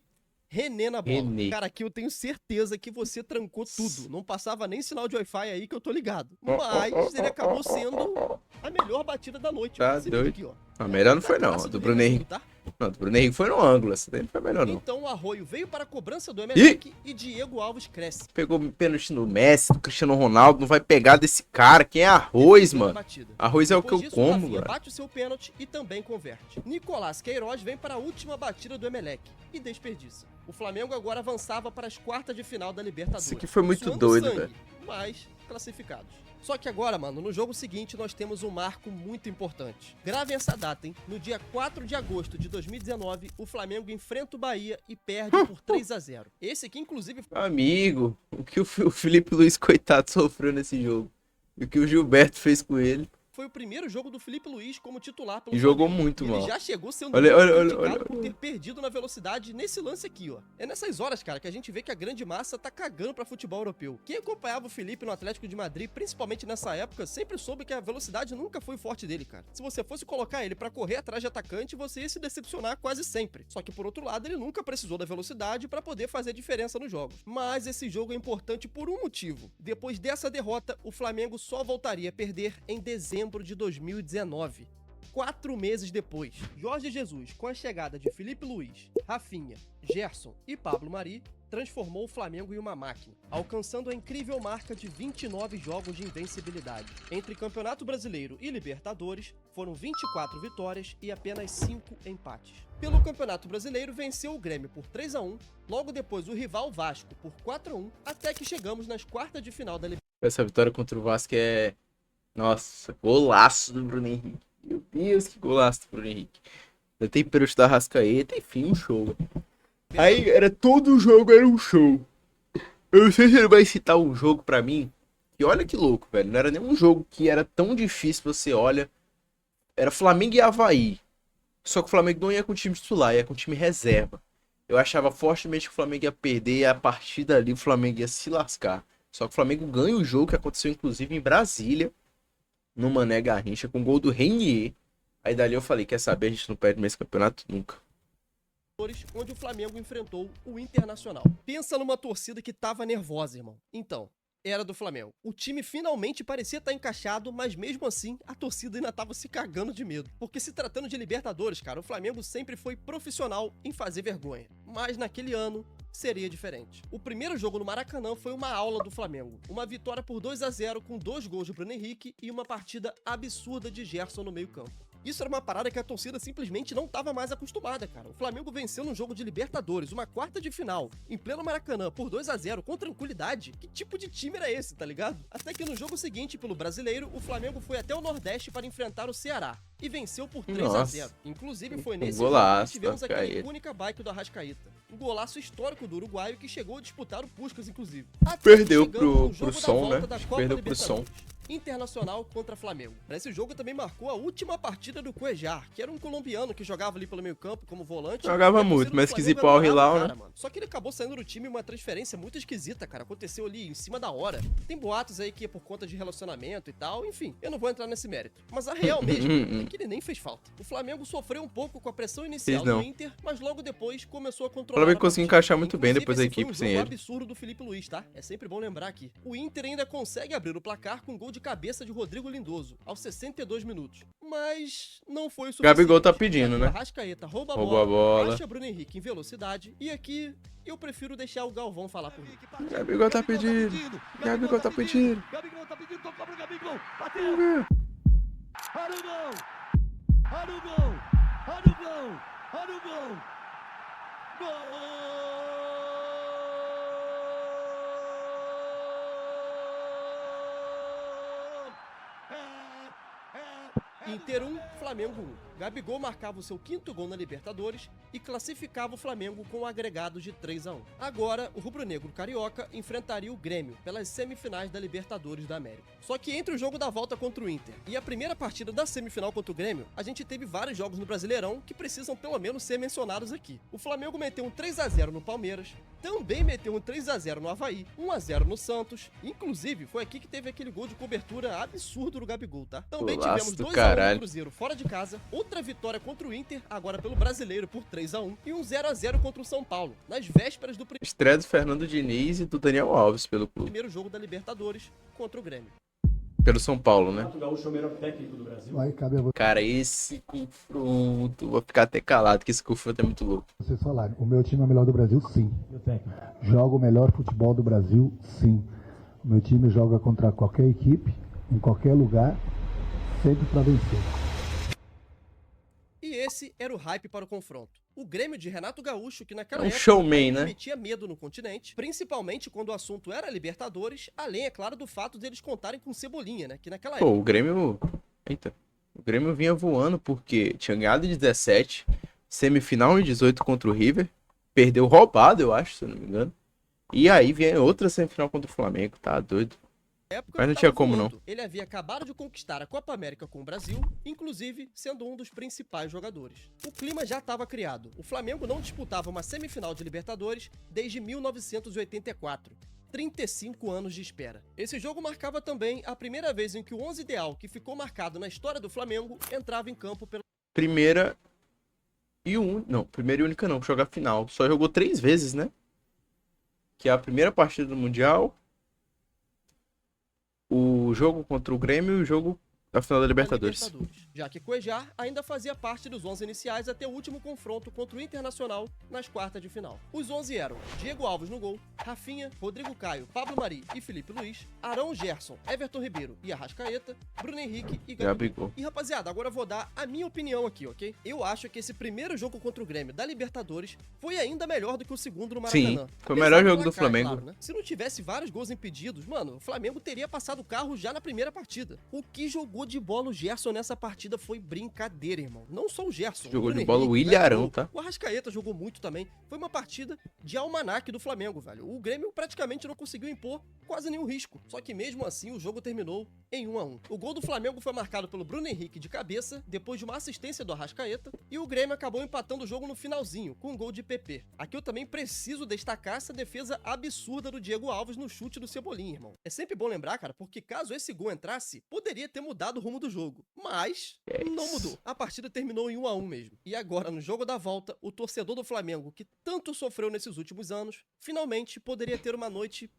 René na bola. René. Cara, aqui eu tenho certeza que você trancou tudo. Não passava nem sinal de Wi-Fi aí que eu tô ligado. Mas ele acabou sendo a melhor batida da noite. Tá Você doido. aqui, ó. A melhor não foi Tá não, classe a do do Bruno Henrique. Tá? Não, a do Bruno Henrique foi no ângulo, essa daí não foi melhor não. Então o Arroio veio para a cobrança do Emelec e Diego Alves cresce. Pegou pênalti no Messi, do Cristiano Ronaldo, não vai pegar desse cara, quem é Arroz, Primeira mano? batida. Arroz é o que Depois eu disso, o como, Rafinha velho. bate o seu pênalti e também converte. Nicolás Queiroz vem para a última batida do Emelec e desperdiça. O Flamengo agora avançava para as quartas de final da Libertadores. Isso aqui foi muito Suando doido, sangue, velho. mas classificados. Só que agora, mano, no jogo seguinte nós temos um marco muito importante. Gravem essa data, hein? No dia 4 de agosto de 2019, o Flamengo enfrenta o Bahia e perde por 3-0. Esse aqui, inclusive, Amigo, o que o Felipe Luiz, coitado, sofreu nesse jogo. E o que o Gilberto fez com ele. foi o primeiro jogo do Felipe Luiz como titular pelo E jogou Flamengo. muito Ele mal. já chegou sendo Olha, muito olha, criticado olha, por olha. ter perdido na velocidade nesse lance aqui, ó. É nessas horas, cara, que a gente vê que a grande massa tá cagando pra futebol europeu. Quem acompanhava o Felipe no Atlético de Madrid, principalmente nessa época, sempre soube que a velocidade nunca foi forte dele, cara. Se você fosse colocar ele pra correr atrás de atacante, você ia se decepcionar quase sempre. Só que por outro lado, ele nunca precisou da velocidade pra poder fazer diferença nos jogos. Mas esse jogo é importante por um motivo. Depois dessa derrota, o Flamengo só voltaria a perder em dezembro de 2019. 4 meses depois, Jorge Jesus, com a chegada de Felipe Luiz, Rafinha, Gerson e Pablo Mari, transformou o Flamengo em uma máquina, alcançando a incrível marca de 29 jogos de invencibilidade. Entre Campeonato Brasileiro e Libertadores, foram 24 vitórias e apenas 5 empates. Pelo Campeonato Brasileiro, venceu o Grêmio por 3-1, logo depois o rival Vasco por 4-1, até que chegamos nas quartas de final da Libertadores. Essa vitória contra o Vasco é... Nossa, golaço do Bruno Henrique. Meu Deus, que golaço do Bruno Henrique. Ainda tem pênalti da Arrascaeta, enfim, um show. Aí, era todo o jogo, era um show. Eu não sei se ele vai citar um jogo pra mim. E olha que louco, velho. Não era nenhum jogo que era tão difícil, você olha. Era Flamengo e Avaí. Só que o Flamengo não ia com o time titular, ia com o time reserva. Eu achava fortemente que o Flamengo ia perder e a partir dali o Flamengo ia se lascar. Só que o Flamengo ganha o jogo, que aconteceu inclusive em Brasília, no Mané Garrincha, com gol do Renier. Aí dali eu falei, quer saber, a gente não perde mais campeonato nunca. Onde o Flamengo enfrentou o Internacional. Pensa numa torcida que tava nervosa, irmão. Então, era do Flamengo. O time finalmente parecia estar encaixado, mas mesmo assim, a torcida ainda tava se cagando de medo. Porque se tratando de Libertadores, cara, o Flamengo sempre foi profissional em fazer vergonha. Mas naquele ano, seria diferente. O primeiro jogo no Maracanã foi uma aula do Flamengo. Uma vitória por 2-0 com 2 gols de Bruno Henrique e uma partida absurda de Gerson no meio-campo. Isso era uma parada que a torcida simplesmente não estava mais acostumada, cara. O Flamengo venceu num jogo de Libertadores, uma quarta de final, em pleno Maracanã, por 2-0, com tranquilidade. Que tipo de time era esse, tá ligado? Até que no jogo seguinte, pelo Brasileiro, o Flamengo foi até o Nordeste para enfrentar o Ceará e venceu por 3-0. Inclusive foi nesse jogo que tivemos aquela icônica bike do Arrascaeta. Um golaço histórico do uruguaio que chegou a disputar o Puskas, inclusive. Perdeu pro som, né? Perdeu pro som. Internacional contra Flamengo. Esse jogo também marcou a última partida do Cuejar, que era um colombiano que jogava ali pelo meio campo como volante. Jogava muito, mas quis ir pro Al Hilal, né? Só que ele acabou saindo do time uma transferência muito esquisita, cara. Aconteceu ali em cima da hora. Tem boatos aí que é por conta de relacionamento e tal, enfim. Eu não vou entrar nesse mérito. Mas a real mesmo é que ele nem fez falta. O Flamengo sofreu um pouco com a pressão inicial do Inter, mas logo depois começou a controlar. O Flamengo conseguiu encaixar muito bem depois da equipe sem ele. Absurdo do Felipe Luiz, tá? É sempre bom lembrar aqui. O Inter ainda consegue abrir o placar com um gol de cabeça de Rodrigo Lindoso, aos 62 minutos. Mas não foi o suficiente. Gabigol tá pedindo, né? Arrascaeta rouba a bola, acha Bruno Henrique em velocidade, e aqui eu prefiro deixar o Galvão falar por mim. Gabigol tá pedindo. Gabigol tá pedindo. Gabigol tá pedindo, tocou pro Gabigol. Bateu. Olha o gol. Olha o gol. Olha o gol. Olha o gol. Gol! Inter 1, Flamengo 1. Gabigol marcava o seu 5º gol na Libertadores e classificava o Flamengo com um agregado de 3-1. Agora, o rubro-negro carioca enfrentaria o Grêmio pelas semifinais da Libertadores da América. Só que entre o jogo da volta contra o Inter e a primeira partida da semifinal contra o Grêmio, a gente teve vários jogos no Brasileirão que precisam pelo menos ser mencionados aqui. O Flamengo meteu um 3-0 no Palmeiras, também meteu um 3-0 no Avaí, 1-0 no Santos, inclusive foi aqui que teve aquele gol de cobertura absurdo do Gabigol, tá? Também tivemos 2-1 no Cruzeiro fora de casa, outra vitória contra o Inter, agora pelo Brasileiro por 3-1, e um 0-0 contra o São Paulo, nas vésperas do estreia do Fernando Diniz e do Daniel Alves pelo clube. Primeiro jogo da Libertadores contra o Grêmio. Pelo São Paulo, né? O Gaúcho é o melhor técnico do Brasil. Cara, esse confronto, vou ficar até calado, que esse confronto é muito louco. Vocês falaram, o meu time é o melhor do Brasil, sim. E o técnico? Joga o melhor futebol do Brasil, sim. O meu time joga contra qualquer equipe, em qualquer lugar, sempre para vencer. E esse era o hype para o confronto. O Grêmio de Renato Gaúcho, que naquela época showman, né? metia medo no continente, principalmente quando o assunto era Libertadores, além, é claro, do fato deles contarem com Cebolinha, né? Que naquela época... O Grêmio... Eita. O Grêmio vinha voando porque tinha ganhado em 17, semifinal em 18 contra o River, perdeu roubado, eu acho, se eu não me engano. E aí vinha outra semifinal contra o Flamengo, tá doido. Mas não tinha como não. Ele havia acabado de conquistar a Copa América com o Brasil, inclusive sendo um dos principais jogadores. O clima já estava criado. O Flamengo não disputava uma semifinal de Libertadores desde 1984. 35 anos de espera. Esse jogo marcava também a primeira vez em que o 11 ideal que ficou marcado na história do Flamengo entrava em campo pela primeira e única não, jogar final. Só jogou 3 vezes, né? Que é a primeira partida do Mundial, o jogo contra o Grêmio e o jogo da final da Libertadores. Já que Cuejar ainda fazia parte dos 11 iniciais até o último confronto contra o Internacional nas quartas de final. Os 11 eram Diego Alves no gol, Rafinha, Rodrigo Caio, Pablo Mari e Felipe Luiz, Arão, Gerson, Everton Ribeiro e Arrascaeta, Bruno Henrique e Gabigol. E rapaziada, agora eu vou dar a minha opinião aqui, ok? Eu acho que esse primeiro jogo contra o Grêmio da Libertadores foi ainda melhor do que o segundo no Maracanã. Sim, foi o melhor jogo do Flamengo. Claro, né? Se não tivesse vários gols impedidos, mano, o Flamengo teria passado o carro já na primeira partida. O que jogou de bola o Gerson nessa partida foi brincadeira, irmão. Não só o Gerson. Jogou de bola o Ilharão, tá? O Arrascaeta jogou muito também. Foi uma partida de almanaque do Flamengo, velho. O Grêmio praticamente não conseguiu impor quase nenhum risco. Só que mesmo assim o jogo terminou em 1-1. O gol do Flamengo foi marcado pelo Bruno Henrique de cabeça, depois de uma assistência do Arrascaeta, e o Grêmio acabou empatando o jogo no finalzinho, com um gol de PP. Aqui eu também preciso destacar essa defesa absurda do Diego Alves no chute do Cebolinha, irmão. É sempre bom lembrar, cara, porque caso esse gol entrasse, poderia ter mudado o rumo do jogo. Mas não mudou. A partida terminou em 1-1 mesmo. E agora, no jogo da volta, o torcedor do Flamengo, que tanto sofreu nesses últimos anos, finalmente poderia ter uma noite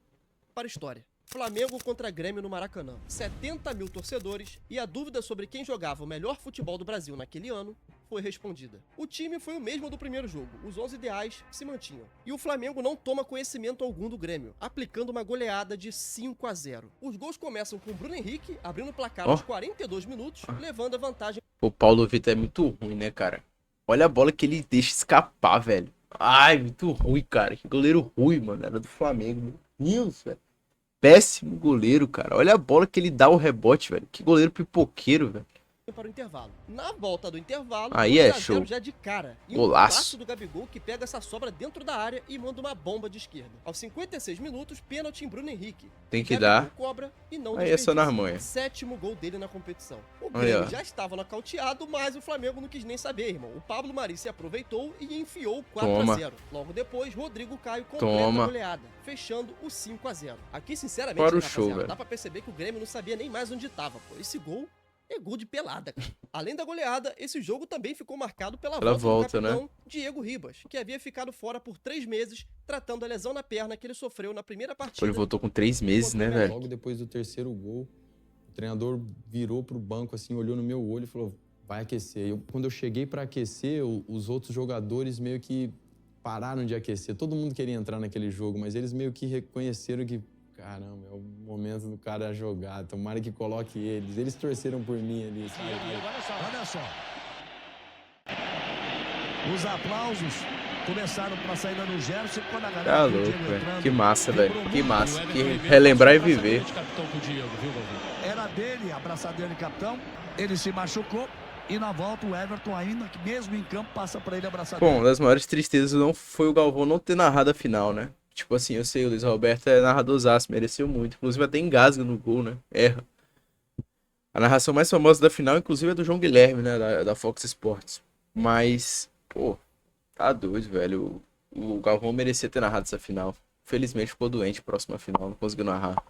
para a história. Flamengo contra Grêmio no Maracanã. 70 mil torcedores e a dúvida sobre quem jogava o melhor futebol do Brasil naquele ano foi respondida. O time foi o mesmo do primeiro jogo, os 11 ideais se mantinham. E o Flamengo não toma conhecimento algum do Grêmio, aplicando uma goleada de 5-0. Os gols começam com o Bruno Henrique abrindo o placar aos 42 minutos, levando a vantagem. O Paulo Vitor é muito ruim, né, cara? Olha a bola que ele deixa escapar, velho. Ai, muito ruim, cara. Que goleiro ruim, mano. Era do Flamengo. Meu Deus, velho. Péssimo goleiro, cara. Olha a bola que ele dá o rebote, velho. Que goleiro pipoqueiro, velho. Para o intervalo. Na volta do intervalo, aí é 2 a 0 show. já de cara. E Golaço. um golaço do Gabigol que pega essa sobra dentro da área e manda uma bomba de esquerda. Aos 56 minutos, pênalti em Bruno Henrique. Tem que Gabigol dar. cobra e não Aí é só na desperdiça. manha. 7º gol dele na competição. O Aí, Grêmio ó. já estava nocauteado, mas o Flamengo não quis nem saber, irmão. O Pablo Mari se aproveitou e enfiou 4-0. Logo depois, Rodrigo Caio completa a goleada, fechando o 5-0. Aqui, sinceramente, Para o rapaziada, show, velho. dá pra perceber que o Grêmio não sabia nem mais onde estava, pô. Esse gol é gol de pelada, cara. Além da goleada, esse jogo também ficou marcado pela volta do capitão Diego Ribas, que havia ficado fora por 3 meses, tratando a lesão na perna que ele sofreu na primeira partida. Ele voltou com 3 meses, né, velho? Logo depois do terceiro gol, o treinador virou pro banco, assim, olhou no meu olho e falou, vai aquecer. Quando eu cheguei para aquecer, os outros jogadores meio que pararam de aquecer. Todo mundo queria entrar naquele jogo, mas eles meio que reconheceram que caramba, é o momento do cara jogar. Tomara que coloque eles. Eles torceram por mim ali, sabe? Olha só. Os aplausos começaram para a saída do Gerson quando a galera Tá viu o louco, Diego velho. entrando, Que massa, velho. vibrou Que muito. massa. Que relembrar e viver. Era dele, abraçadeira de capitão. Ele se machucou e na volta o Everton ainda, que mesmo em campo, passa para ele abraçadeira. Bom, uma das maiores tristezas não foi o Galvão não ter narrado a final, né? Tipo assim, eu sei, o Luiz Roberto é narradorzaço, mereceu muito. Inclusive até engasga no gol, né? Erra. A narração mais famosa da final, inclusive, é do João Guilherme, né? Da Fox Sports. Mas, pô, tá doido, velho. O Galvão merecia ter narrado essa final. Felizmente ficou doente, próxima final, não conseguiu narrar.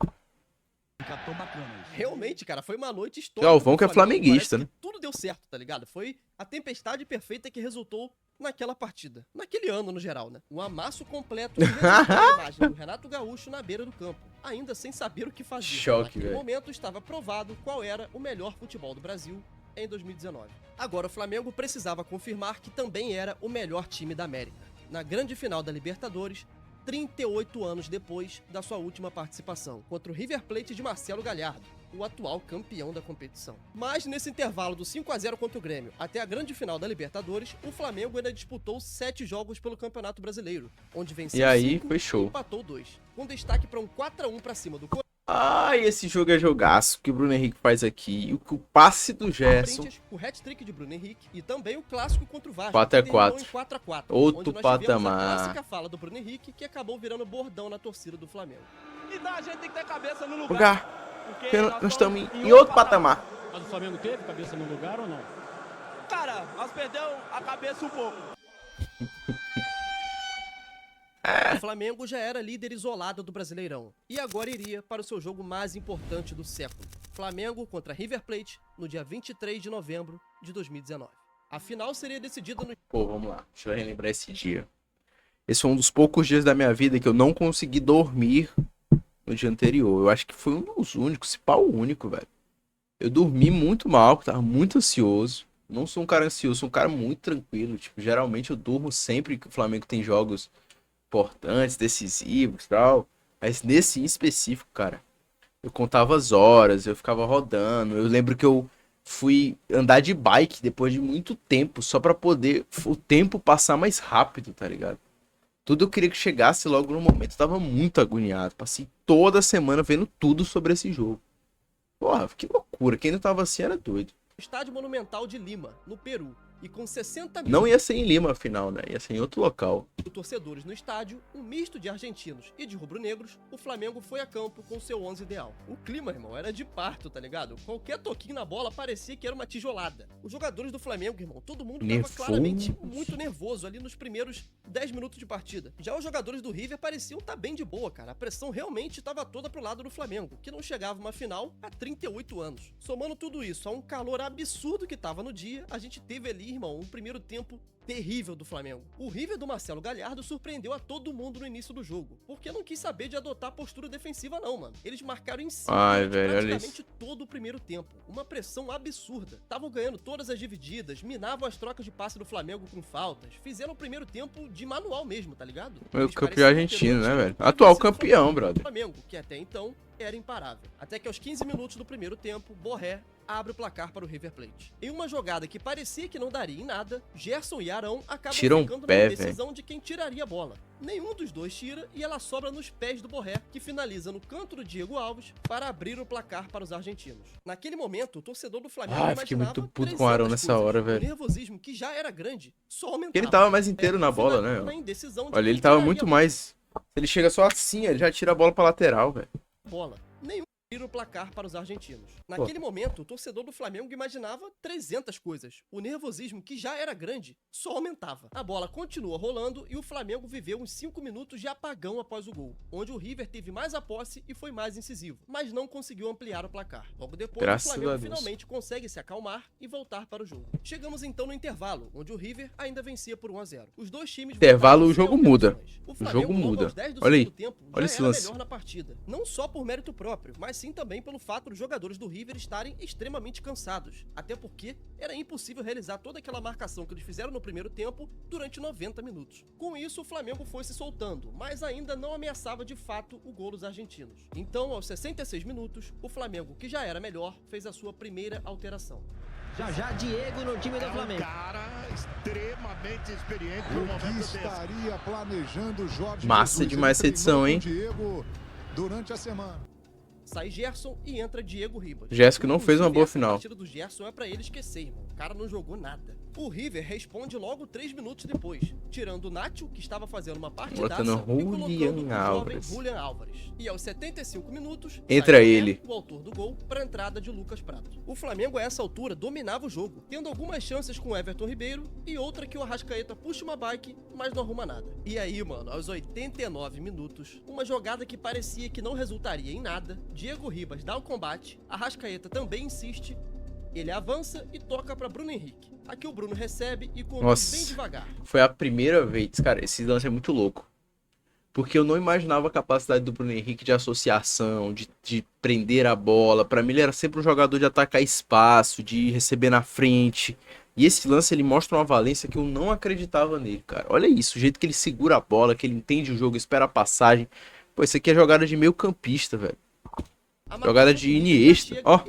Capitão bacana isso. Realmente, cara, foi uma noite histórica. Galvão que é pro Flamengo. flamenguista, Parece né? que tudo deu certo, tá ligado? Foi a tempestade perfeita que resultou naquela partida. Naquele ano, no geral, né? Um amasso completo que resultou na imagem do Renato Gaúcho na beira do campo, ainda sem saber o que fazer. Choque, Naquele velho. momento estava provado qual era o melhor futebol do Brasil em 2019. Agora o Flamengo precisava confirmar que também era o melhor time da América. Na grande final da Libertadores, 38 anos depois da sua última participação, contra o River Plate de Marcelo Galhardo, o atual campeão da competição. Mas nesse intervalo do 5-0 contra o Grêmio até a grande final da Libertadores, o Flamengo ainda disputou 7 jogos pelo Campeonato Brasileiro, onde venceu E aí, 5 foi e show. empatou 2, com destaque para um 4-1 para cima do Ai, esse jogo é jogaço que o Bruno Henrique faz aqui. E o passe do Gerson. Corinthians, o hat-trick de Bruno Henrique e também o clássico contra o Vasco, 4 a que terminou 4. em 4-4, Outro onde nós tivemos patamar. a clássica fala do Bruno Henrique que acabou virando bordão na torcida do Flamengo. Então a gente tem que ter cabeça no lugar. Lugar. Porque Nós estamos em outro patamar. Mas o Flamengo teve cabeça no lugar ou não? Cara, nós perdemos a cabeça um pouco. O Flamengo já era líder isolado do Brasileirão e agora iria para o seu jogo mais importante do século. Flamengo contra River Plate no dia 23 de novembro de 2019. A final seria decidida no... Pô, vamos lá. Deixa eu relembrar esse dia. Esse foi um dos poucos dias da minha vida que eu não consegui dormir no dia anterior. Eu acho que foi um dos únicos, se pá o único, velho. Eu dormi muito mal, porque tava muito ansioso. Não sou um cara ansioso, sou um cara muito tranquilo. Tipo, geralmente eu durmo sempre que o Flamengo tem jogos importantes, decisivos e tal. Mas nesse em específico, cara, eu contava as horas, eu ficava rodando. Eu lembro que eu fui andar de bike depois de muito tempo, só pra poder o tempo passar mais rápido, tá ligado? Tudo eu queria que chegasse logo no momento. Eu tava muito agoniado. Passei toda semana vendo tudo sobre esse jogo. Porra, que loucura. Quem não tava assim era doido. Estádio Monumental de Lima, no Peru. E com 60 mil Não ia ser em Lima, afinal, né? Ia ser em outro local. torcedores no estádio, um misto de argentinos e de rubro-negros, o Flamengo foi a campo com seu 11 ideal. O clima, irmão, era de parto, tá ligado? Qualquer toquinho na bola parecia que era uma tijolada. Os jogadores do Flamengo, irmão, todo mundo tava Nervoso. claramente muito nervoso ali nos primeiros 10 minutos de partida. Já os jogadores do River pareciam estar bem de boa, cara. A pressão realmente estava toda pro lado do Flamengo, que não chegava uma final há 38 anos. Somando tudo isso a um calor absurdo que tava no dia, a gente teve ali aí, irmão, um primeiro tempo terrível do Flamengo. O River do Marcelo Galhardo surpreendeu a todo mundo no início do jogo, porque não quis saber de adotar a postura defensiva não, mano. Eles marcaram em cima praticamente todo o primeiro tempo. Uma pressão absurda. Estavam ganhando todas as divididas, minavam as trocas de passe do Flamengo com faltas. Fizeram o primeiro tempo de manual mesmo, tá ligado? O campeão argentino, né, velho? Atual campeão, brother. Flamengo, que até então era imparável. Até que aos 15 minutos do primeiro tempo, Borré abre o placar para o River Plate. Em uma jogada que parecia que não daria em nada, Gerson e Arão acabam ficando na decisão de quem tiraria a bola. Nenhum dos dois tira e ela sobra nos pés do Borré, que finaliza no canto do Diego Alves para abrir o placar para os argentinos. Naquele momento, o torcedor do Flamengo fiquei muito puto com o Arão nessa hora, velho. O nervosismo, que já era grande, só aumentava. Ele tava mais inteiro na bola, né? Olha, ele tava muito mais... Ele chega só assim, ele já tira a bola pra lateral, velho. Nenhum tira o placar para os argentinos. Naquele momento, o torcedor do Flamengo imaginava 300 coisas. O nervosismo, que já era grande, só aumentava. A bola continua rolando e o Flamengo viveu uns 5 minutos de apagão após o gol, onde o River teve mais a posse e foi mais incisivo, mas não conseguiu ampliar o placar. Logo depois, o Flamengo finalmente consegue se acalmar e voltar para o jogo. Chegamos então no intervalo, onde o River ainda vencia por 1-0. Os dois times... Intervalo, o jogo muda. O jogo muda. Olha aí. Olha esse lance. Melhor na partida. Não só por mérito próprio, mas sim também pelo fato dos jogadores do River estarem extremamente cansados, até porque era impossível realizar toda aquela marcação que eles fizeram no primeiro tempo durante 90 minutos. Com isso, o Flamengo foi se soltando, mas ainda não ameaçava de fato o gol dos argentinos. Então, aos 66 minutos, o Flamengo, que já era melhor, fez a sua primeira alteração. Já Diego no time do Flamengo. Cara extremamente experiente no momento desse. Estaria planejando Jorge Massa demais essa edição, hein? Diego durante a semana. Sai Gerson e entra Diego Ribas. Gerson que não fez uma boa final. A partida do Gerson é pra ele esquecer, irmão. O cara não jogou nada. O River responde logo 3 minutos depois, tirando o Nacho, que estava fazendo uma partidaça, e colocando o jovem Julian Álvares. E aos 75 minutos, entra ele, o autor do gol, para a entrada de Lucas Prato. O Flamengo a essa altura dominava o jogo, tendo algumas chances com Everton Ribeiro e outra que o Arrascaeta puxa uma bike, mas não arruma nada. E aí, mano, aos 89 minutos, uma jogada que parecia que não resultaria em nada, Diego Ribas dá o combate, Arrascaeta também insiste, ele avança e toca para Bruno Henrique. Aqui o Bruno recebe e conduz bem devagar. Foi a primeira vez, cara, esse lance é muito louco. Porque eu não imaginava a capacidade do Bruno Henrique de associação, de prender a bola. Pra mim ele era sempre um jogador de atacar espaço, de receber na frente. E esse lance ele mostra uma valência que eu não acreditava nele, cara. Olha isso, o jeito que ele segura a bola, que ele entende o jogo, espera a passagem. Pô, isso aqui é jogada de meio campista, velho. Jogada de Iniesta, ó,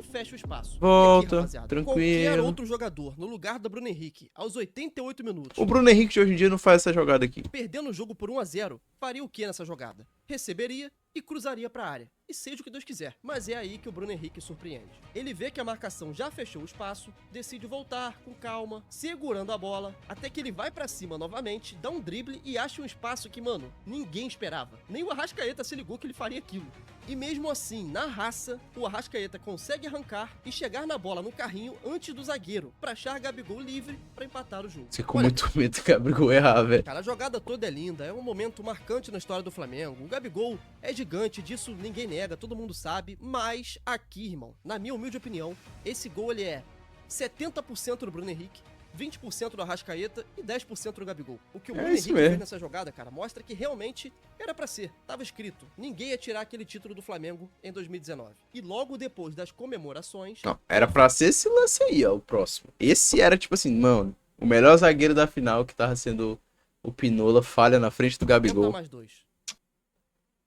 volta, aqui, tranquilo. Qualquer outro jogador no lugar do Bruno Henrique, aos 88 minutos. O Bruno Henrique de hoje em dia não faz essa jogada aqui. Perdendo o jogo por 1-0, faria o que nessa jogada? Receberia e cruzaria pra área. E seja o que Deus quiser. Mas é aí que o Bruno Henrique surpreende. Ele vê que a marcação já fechou o espaço, decide voltar com calma, segurando a bola, até que ele vai pra cima novamente, dá um drible e acha um espaço que, mano, ninguém esperava. Nem o Arrascaeta se ligou que ele faria aquilo. E mesmo assim, na raça, o Arrascaeta consegue arrancar e chegar na bola no carrinho antes do zagueiro, pra achar Gabigol livre pra empatar o jogo. Você com muito medo que o Gabigol errar, velho. Cara, a jogada toda é linda, é um momento marcante na história do Flamengo. O Gabigol é gigante, disso ninguém nega, todo mundo sabe, mas aqui, irmão, na minha humilde opinião, esse gol ele é 70% do Bruno Henrique, 20% do Arrascaeta e 10% do Gabigol. O que o Bruno Henrique fez nessa jogada, cara, mostra que realmente era pra ser. Tava escrito. Ninguém ia tirar aquele título do Flamengo em 2019. E logo depois das comemorações... Não, era pra ser esse lance aí, ó, o próximo. Esse era, tipo assim, mano, o melhor zagueiro da final, que tava sendo o Pinola, falha na frente do Gabigol. Mais dois.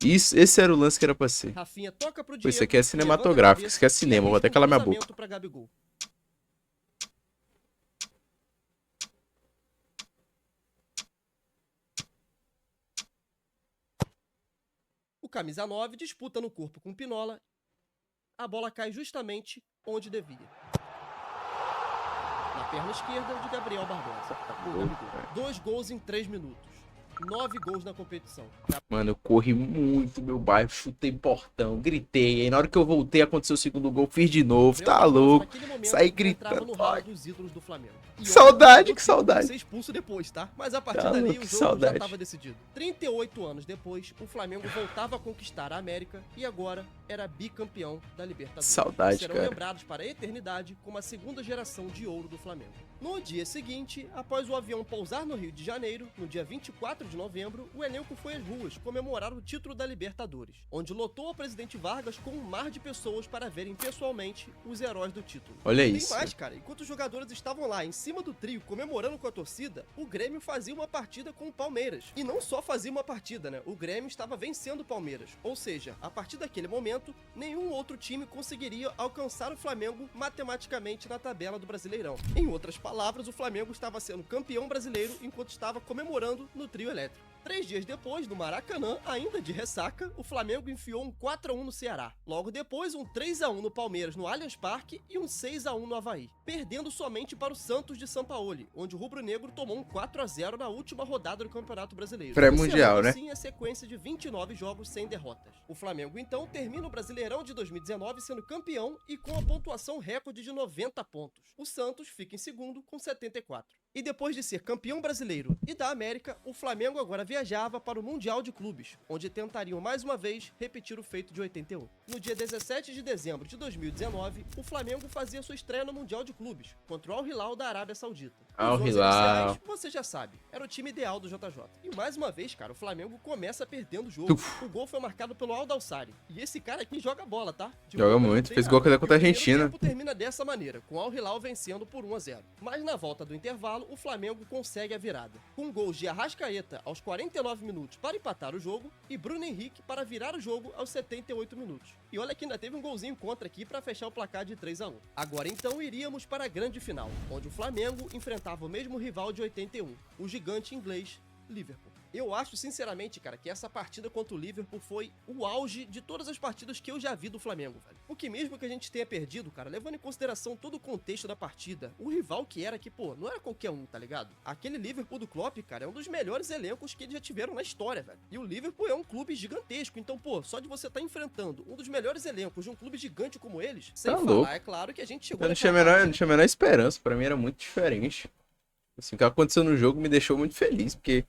Isso, esse era o lance que era pra ser. Rafinha toca pro Diego, pô, isso aqui é cinematográfico, isso aqui é cinema, vou até calar minha boca. O camisa 9 disputa no corpo com o Pinola. A bola cai justamente onde devia. Na perna esquerda de Gabriel Barbosa. 2 gols em 3 minutos. 9 gols na competição. Mano, eu corri muito meu bairro, chutei portão, gritei. Aí na hora que eu voltei, aconteceu o segundo gol, fiz de novo, tá louco. Saí gritando. No hall dos ídolos do Flamengo. Que saudade, que saudade. Ser expulso depois, tá? Mas a partir Tá dali louco, o que jogo saudade. já estava decidido. 38 anos depois, o Flamengo voltava a conquistar a América e agora era bicampeão da Libertadores. Saudade, Serão cara. lembrados para a eternidade como a segunda geração de ouro do Flamengo. No dia seguinte, após o avião pousar no Rio de Janeiro, no dia 24 de novembro, o elenco foi às ruas comemorar o título da Libertadores, onde lotou a Presidente Vargas com um mar de pessoas para verem pessoalmente os heróis do título. Olha Tem isso. mais, cara. Enquanto os jogadores estavam lá em cima do trio comemorando com a torcida, o Grêmio fazia uma partida com o Palmeiras. E não só fazia uma partida, né? O Grêmio estava vencendo o Palmeiras. Ou seja, a partir daquele momento, nenhum outro time conseguiria alcançar o Flamengo matematicamente na tabela do Brasileirão. Em outras palavras, o Flamengo estava sendo campeão brasileiro enquanto estava comemorando no trio elétrico. 3 dias depois, no Maracanã, ainda de ressaca, o Flamengo enfiou um 4-1 no Ceará. Logo depois, um 3-1 no Palmeiras no Allianz Parque e um 6-1 no Avaí, perdendo somente para o Santos de Sampaoli, onde o rubro-negro tomou um 4-0 na última rodada do Campeonato Brasileiro. Pré-mundial, né? Assim, a sequência de 29 jogos sem derrotas. O Flamengo, então, termina o Brasileirão de 2019 sendo campeão e com a pontuação recorde de 90 pontos. O Santos fica em segundo com 74. E depois de ser campeão brasileiro e da América, o Flamengo agora viajava para o Mundial de Clubes, onde tentariam mais uma vez repetir o feito de 81. No dia 17 de dezembro de 2019, o Flamengo fazia sua estreia no Mundial de Clubes, contra o Al Hilal da Arábia Saudita. Al Os 11 Hilal. iniciais, você já sabe, era o time ideal do JJ. E mais uma vez, cara, o Flamengo começa perdendo o jogo. O gol foi marcado pelo Aldalsari. E esse cara aqui joga bola, tá? De Joga bola não muito, tem fez nada. gol contra a E o primeiro Argentina. tempo termina dessa maneira, com o Al Hilal vencendo por 1-0. Mas na volta do intervalo, o Flamengo consegue a virada. Com gols de Arrascaeta aos 49 minutos para empatar o jogo e Bruno Henrique para virar o jogo aos 78 minutos. E olha que ainda teve um golzinho contra aqui para fechar o placar de 3-1. Agora então iríamos para a grande final, onde o Flamengo enfrentava o mesmo rival de 81, o gigante inglês Liverpool. Eu acho, sinceramente, cara, que essa partida contra o Liverpool foi o auge de todas as partidas que eu já vi do Flamengo, velho. Porque mesmo que a gente tenha perdido, cara, levando em consideração todo o contexto da partida, o rival que era, que, pô, não era qualquer um, tá ligado? Aquele Liverpool do Klopp, cara, é um dos melhores elencos que eles já tiveram na história, velho. E o Liverpool é um clube gigantesco, então, pô, só de você estar enfrentando um dos melhores elencos de um clube gigante como eles, sem Tá falar, louco. é claro que a gente chegou Eu não naquela tinha partida. a menor esperança, pra mim era muito diferente. Assim, o que aconteceu no jogo me deixou muito feliz, porque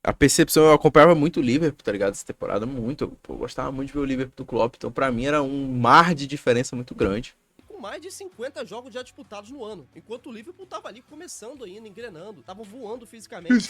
a percepção, eu acompanhava muito o Liverpool, tá ligado? Essa temporada, muito. Eu gostava muito de ver o Liverpool do Klopp, então pra mim era um mar de diferença muito grande. Com mais de 50 jogos já disputados no ano, enquanto o Liverpool tava ali começando ainda, engrenando, tava voando fisicamente.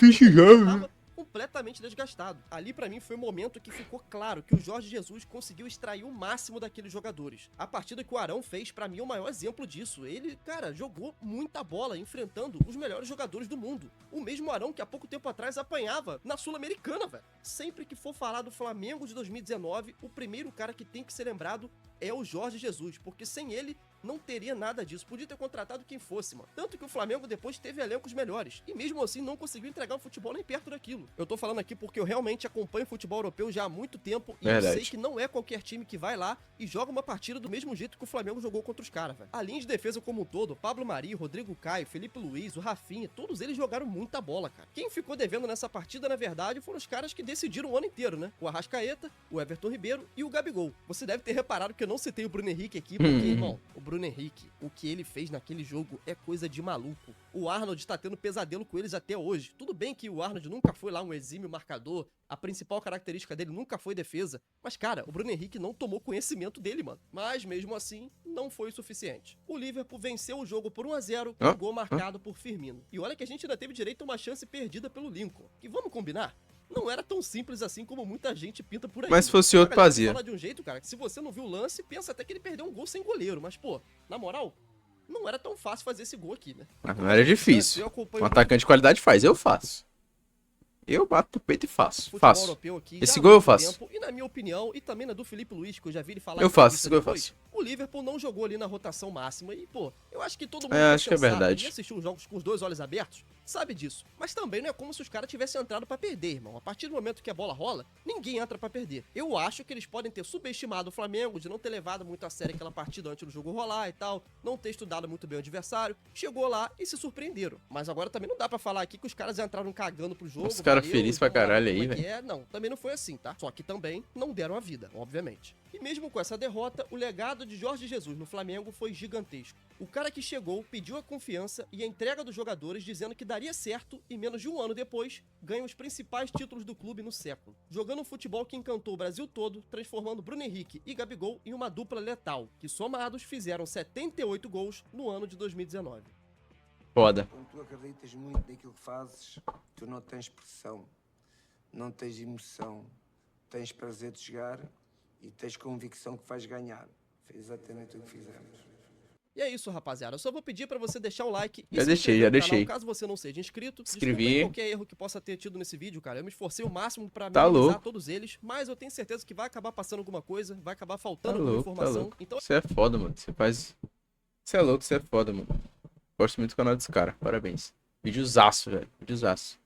Tava completamente desgastado. Ali pra mim foi o momento que ficou claro que o Jorge Jesus conseguiu extrair o máximo daqueles jogadores. A partida que o Arão fez pra mim é o maior exemplo disso. Ele, cara, jogou muita bola enfrentando os melhores jogadores do mundo. O mesmo Arão que há pouco tempo atrás apanhava na Sul-Americana, velho. Sempre que for falar do Flamengo de 2019, o primeiro cara que tem que ser lembrado é o Jorge Jesus, porque sem ele não teria nada disso. Podia ter contratado quem fosse, mano. Tanto que o Flamengo depois teve elencos melhores. E mesmo assim não conseguiu entregar um futebol nem perto daquilo. Eu tô falando aqui porque eu realmente acompanho futebol europeu já há muito tempo. E Verdade. eu sei que não é qualquer time que vai lá e joga uma partida do mesmo jeito que o Flamengo jogou contra os caras, velho. A linha de defesa como um todo, Pablo Mari, Rodrigo Caio, Felipe Luiz, o Rafinha, todos eles jogaram muita bola, cara. Quem ficou devendo nessa partida, na verdade, foram os caras que decidiram o ano inteiro, né? O Arrascaeta, o Everton Ribeiro e o Gabigol. Você deve ter reparado que eu não citei o Bruno Henrique aqui, porque, irmão, o Bruno Henrique, o que ele fez naquele jogo é coisa de maluco. O Arnold tá tendo pesadelo com eles até hoje. Tudo bem que o Arnold nunca foi lá um exímio marcador, a principal característica dele nunca foi defesa, mas, cara, o Bruno Henrique não tomou conhecimento dele, mano. Mas, mesmo assim, não foi o suficiente. O Liverpool venceu o jogo por 1-0 com um gol marcado por Firmino. E olha que a gente ainda teve direito a uma chance perdida pelo Lincoln. E vamos combinar? Não era tão simples assim como muita gente pinta por aí. Mas se fosse outro, A galera fazia. fala de um jeito, cara, que se você não viu o lance, pensa até que ele perdeu um gol sem goleiro. Mas, pô, na moral, não era tão fácil fazer esse gol aqui, né? Mas não era difícil. Eu acompanho Um muito atacante de qualidade faz, eu faço. Eu bato pro peito e faço. futebol Faço. europeu aqui Esse já há gol eu muito faço. tempo, e na minha opinião, e também na do Felipe Luiz, que eu já vi ele falar Eu em faço, entrevista esse gol eu depois, faço. o Liverpool não jogou ali na rotação máxima. E, pô, eu acho que todo mundo É, acho que é sensato verdade. e assistiu os jogos com os dois olhos abertos, sabe disso. Mas também não é como se os caras tivessem entrado pra perder, irmão. A partir do momento que a bola rola, ninguém entra pra perder. Eu acho que eles podem ter subestimado o Flamengo, de não ter levado muito a sério aquela partida antes do jogo rolar e tal, não ter estudado muito bem o adversário, chegou lá e se surpreenderam. Mas agora também não dá pra falar aqui que os caras entraram cagando pro jogo. Os caras felizes pra caralho aí, velho. Não, também não foi assim, tá? Só que também não deram a vida, obviamente. E mesmo com essa derrota, o legado de Jorge Jesus no Flamengo foi gigantesco. O cara que chegou, pediu a confiança e a entrega dos jogadores, dizendo que daria certo e menos de um ano depois, ganha os principais títulos do clube no século. Jogando um futebol que encantou o Brasil todo, transformando Bruno Henrique e Gabigol em uma dupla letal, que somados fizeram 78 gols no ano de 2019. Foda. Quando tu acreditas muito naquilo que fazes, tu não tens pressão, não tens emoção, tens prazer de jogar e tens convicção que vais ganhar. Foi exatamente o que fizemos. E é isso, rapaziada. Eu só vou pedir pra você deixar o like e Já se deixei, inscrever já no canal, deixei. caso você não seja inscrito. Escrevi. Desculpa aí qualquer erro que possa ter tido nesse vídeo, cara. Eu me esforcei o máximo pra Tá minimizar louco. todos eles, mas eu tenho certeza que vai acabar passando alguma coisa, vai acabar Tá faltando alguma louco, tá informação. louco. Então Você é foda, mano. Você faz... Você é louco, você é foda, mano. Gosto muito do canal desse cara. Parabéns. Videozaço, velho. Videozaço.